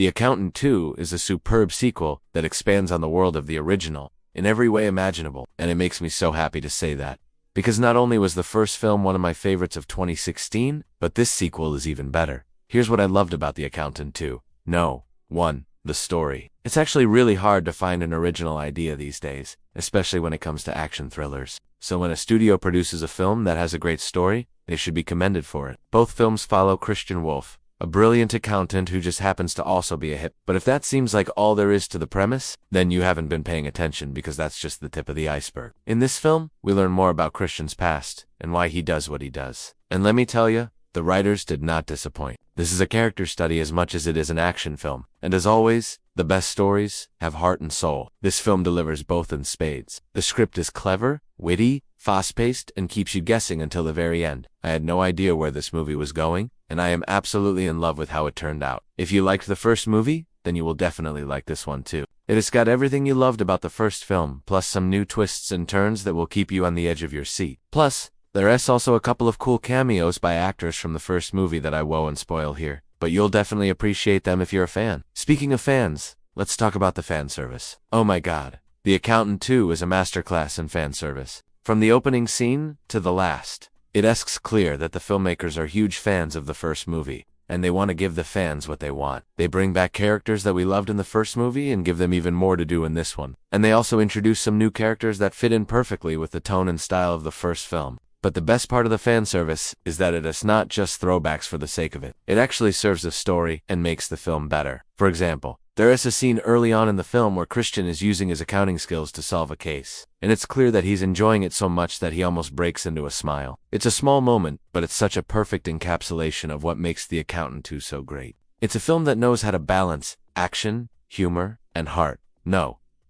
The Accountant 2 is a superb sequel that expands on the world of the original in every way imaginable, and it makes me so happy to say that. Because not only was the first film one of my favorites of 2016, but this sequel is even better. Here's what I loved about The Accountant 2. 1. The story. It's actually really hard to find an original idea these days, especially when it comes to action thrillers. So when a studio produces a film that has a great story, they should be commended for it. Both films follow Christian Wolff, a brilliant accountant who just happens to also be a hip. But if that seems like all there is to the premise, then you haven't been paying attention, because that's just the tip of the iceberg. In this film, we learn more about Christian's past and why he does what he does. And let me tell you, the writers did not disappoint. This is a character study as much as it is an action film. And as always, the best stories have heart and soul. This film delivers both in spades. The script is clever, witty, fast-paced, and keeps you guessing until the very end. I had no idea where this movie was going, and I am absolutely in love with how it turned out. If you liked the first movie, then you will definitely like this one too. It has got everything you loved about the first film, plus some new twists and turns that will keep you on the edge of your seat. Plus, there is also a couple of cool cameos by actors from the first movie that I won't spoil here, but you'll definitely appreciate them if you're a fan. Speaking of fans, let's talk about the fan service. Oh my god, The Accountant 2 is a masterclass in fan service. From the opening scene to the last, it's clear that the filmmakers are huge fans of the first movie, and they want to give the fans what they want. They bring back characters that we loved in the first movie and give them even more to do in this one. And they also introduce some new characters that fit in perfectly with the tone and style of the first film. But the best part of the fan service is that it is not just throwbacks for the sake of it. It actually serves the story and makes the film better. For example, there is a scene early on in the film where Christian is using his accounting skills to solve a case, and it's clear that he's enjoying it so much that he almost breaks into a smile. It's a small moment, but it's such a perfect encapsulation of what makes The Accountant 2 so great. It's a film that knows how to balance action, humor, and heart.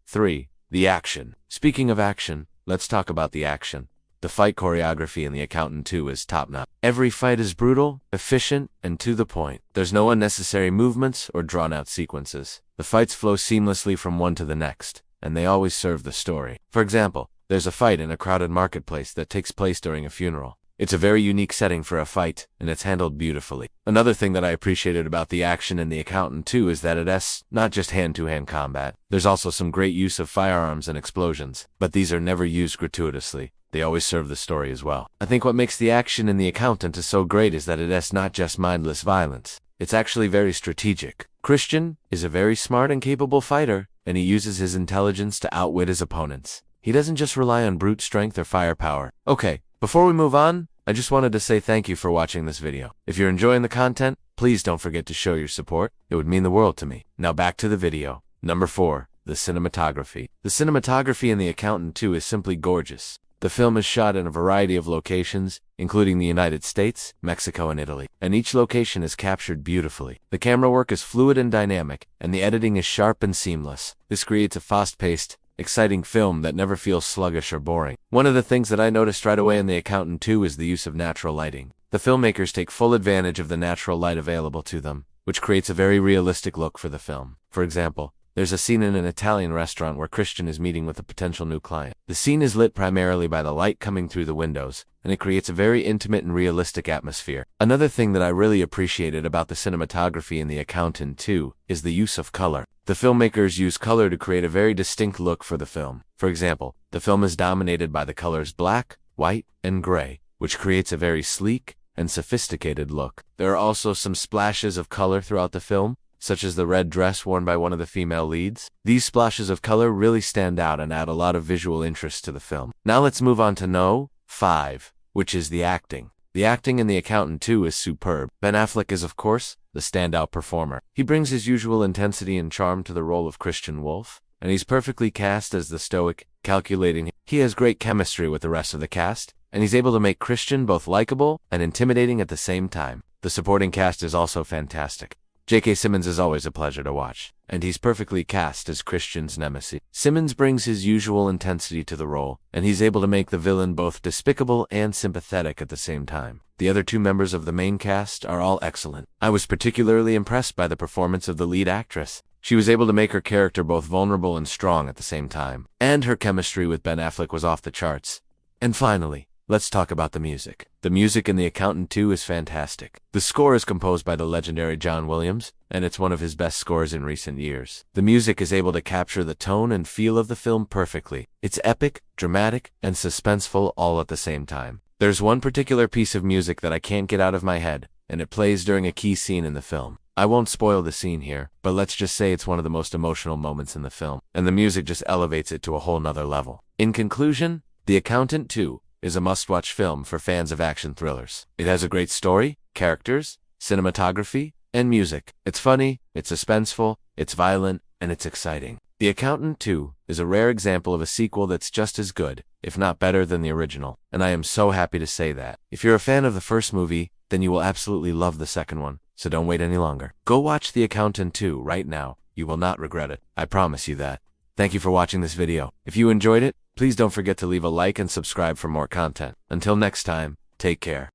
3. The action. Speaking of action, let's talk about the action. The fight choreography in The Accountant 2 is top-notch. Every fight is brutal, efficient, and to the point. There's no unnecessary movements or drawn-out sequences. The fights flow seamlessly from one to the next, and they always serve the story. For example, there's a fight in a crowded marketplace that takes place during a funeral. It's a very unique setting for a fight, and it's handled beautifully. Another thing that I appreciated about the action in The Accountant 2 is that it's not just hand-to-hand combat. There's also some great use of firearms and explosions, but these are never used gratuitously. They always serve the story as well. I think what makes the action in The Accountant is so great is that it's not just mindless violence. It's actually very strategic. Christian is a very smart and capable fighter, and he uses his intelligence to outwit his opponents. He doesn't just rely on brute strength or firepower. Okay, before we move on, I just wanted to say thank you for watching this video. If you're enjoying the content, please don't forget to show your support. It would mean the world to me. Now back to the video. 4. The cinematography. The cinematography in The Accountant 2 is simply gorgeous. The film is shot in a variety of locations, including the United States, Mexico, and Italy, and each location is captured beautifully. The camera work is fluid and dynamic, and the editing is sharp and seamless. This creates a fast-paced, exciting film that never feels sluggish or boring. One of the things that I noticed right away in The Accountant 2 is the use of natural lighting. The filmmakers take full advantage of the natural light available to them, which creates a very realistic look for the film. For example, there's a scene in an Italian restaurant where Christian is meeting with a potential new client. The scene is lit primarily by the light coming through the windows, and it creates a very intimate and realistic atmosphere. Another thing that I really appreciated about the cinematography in The Accountant 2 is the use of color. The filmmakers use color to create a very distinct look for the film. For example, the film is dominated by the colors black, white, and gray, which creates a very sleek and sophisticated look. There are also some splashes of color throughout the film, such as the red dress worn by one of the female leads. These splashes of color really stand out and add a lot of visual interest to the film. Now let's move on to 5, which is the acting. The acting in The Accountant 2 is superb. Ben Affleck is, of course, the standout performer. He brings his usual intensity and charm to the role of Christian Wolff, and he's perfectly cast as the stoic, calculating. He has great chemistry with the rest of the cast, and he's able to make Christian both likable and intimidating at the same time. The supporting cast is also fantastic. J.K. Simmons is always a pleasure to watch, and he's perfectly cast as Christian's nemesis. Simmons brings his usual intensity to the role, and he's able to make the villain both despicable and sympathetic at the same time. The other two members of the main cast are all excellent. I was particularly impressed by the performance of the lead actress. She was able to make her character both vulnerable and strong at the same time, and her chemistry with Ben Affleck was off the charts. And finally, let's talk about the music. The music in The Accountant 2 is fantastic. The score is composed by the legendary John Williams, and it's one of his best scores in recent years. The music is able to capture the tone and feel of the film perfectly. It's epic, dramatic, and suspenseful all at the same time. There's one particular piece of music that I can't get out of my head, and it plays during a key scene in the film. I won't spoil the scene here, but let's just say it's one of the most emotional moments in the film, and the music just elevates it to a whole nother level. In conclusion, The Accountant 2 is a must-watch film for fans of action thrillers. It has a great story, characters, cinematography, and music. It's funny, it's suspenseful, it's violent, and it's exciting. The Accountant 2 is a rare example of a sequel that's just as good, if not better than the original, and I am so happy to say that. If you're a fan of the first movie, then you will absolutely love the second one, so don't wait any longer. Go watch The Accountant 2 right now. You will not regret it. I promise you that. Thank you for watching this video. If you enjoyed it, please don't forget to leave a like and subscribe for more content. Until next time, take care.